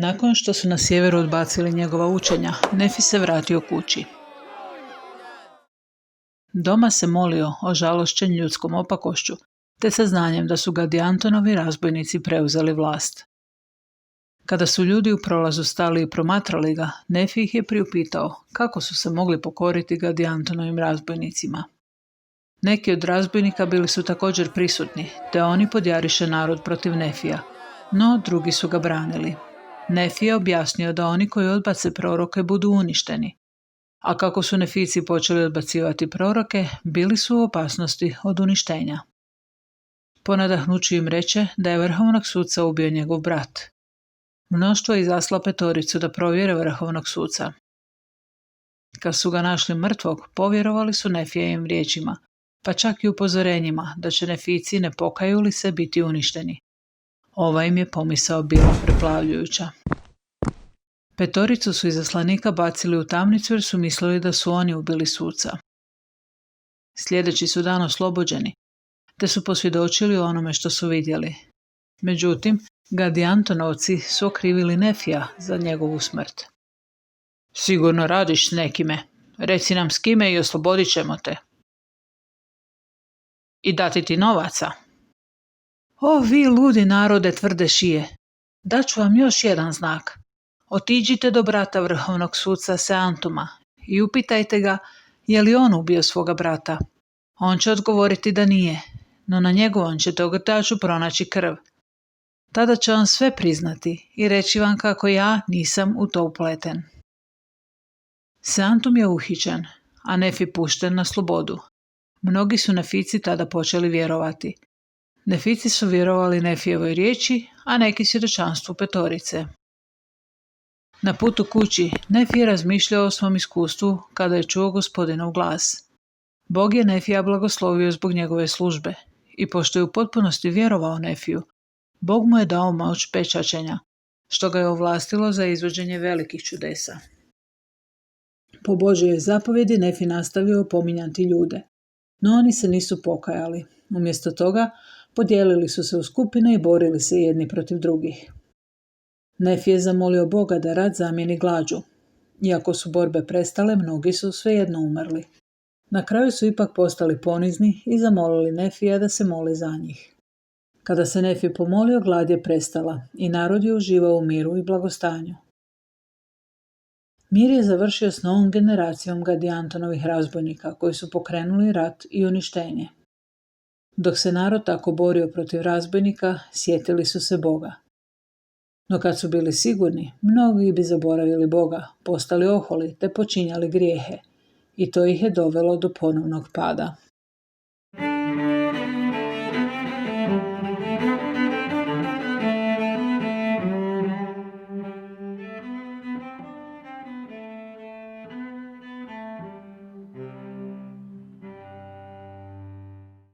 Nakon što su na sjeveru odbacili njegova učenja, Nefi se vratio kući. Doma se molio ožalošćen ljudskom opakošću, te saznanjem da su Gadiantonovi razbojnici preuzeli vlast. Kada su ljudi u prolazu stali i promatrali ga, Nefi ih je priupitao kako su se mogli pokoriti Gadiantonovim razbojnicima. Neki od razbojnika bili su također prisutni, te oni podjariše narod protiv Nefija, no drugi su ga branili. Nefi je objasnio da oni koji odbace proroke budu uništeni, a kako su Nefici počeli odbacivati proroke, bili su u opasnosti od uništenja. Po nadahnuću im reče da je vrhovnog suca ubio njegov brat. Mnoštvo je izasla petoricu da provjere vrhovnog suca. Kad su ga našli mrtvog, povjerovali su Nefijevim riječima, pa čak i upozorenjima da će Nefici ne pokaju li se biti uništeni. Ova im je pomisao bila preplavljujuća. Petoricu su izaslanika bacili u tamnicu jer su mislili da su oni ubili suca. Sljedeći su dan oslobođeni, te su posvjedočili o onome što su vidjeli. Međutim, Gadiantonovci su okrivili Nefija za njegovu smrt. Sigurno radiš s nekime. Reci nam s kime i oslobodit ćemo te. I dati ti novaca. O, vi ludi narode tvrde šije, daću vam još jedan znak. Otiđite do brata vrhovnog suca Seantuma i upitajte ga je li on ubio svoga brata. On će odgovoriti da nije, no na njegovom ćete ogrtaču pronaći krv. Tada će on sve priznati i reći vam kako ja nisam u to upleten. Seantum je uhićen, a Nefi pušten na slobodu. Mnogi su Nefici tada počeli vjerovati. Nefici su vjerovali Nefijevoj riječi, a neki svjedočanstvu petorice. Na putu kući Nefi je razmišljao o svom iskustvu kada je čuo Gospodinov glas. Bog je Nefija blagoslovio zbog njegove službe i pošto je u potpunosti vjerovao Nefiju, Bog mu je dao moć pečaćenja, što ga je ovlastilo za izvođenje velikih čudesa. Po Božjoj zapovjedi Nefi nastavio opominjati ljude, no oni se nisu pokajali. Umjesto toga, podijelili su se u skupine i borili se jedni protiv drugih. Nefi je zamolio Boga da rat zamijeni glađu. Iako su borbe prestale, mnogi su svejedno umrli. Na kraju su ipak postali ponizni i zamolili Nefija da se moli za njih. Kada se Nefi pomolio, glad je prestala i narod je uživao u miru i blagostanju. Mir je završio s novom generacijom Gadiantonovih razbojnika koji su pokrenuli rat i uništenje. Dok se narod tako borio protiv razbojnika, sjetili su se Boga. No kad su bili sigurni, mnogi bi zaboravili Boga, postali oholi te počinjali grijehe, i to ih je dovelo do ponovnog pada.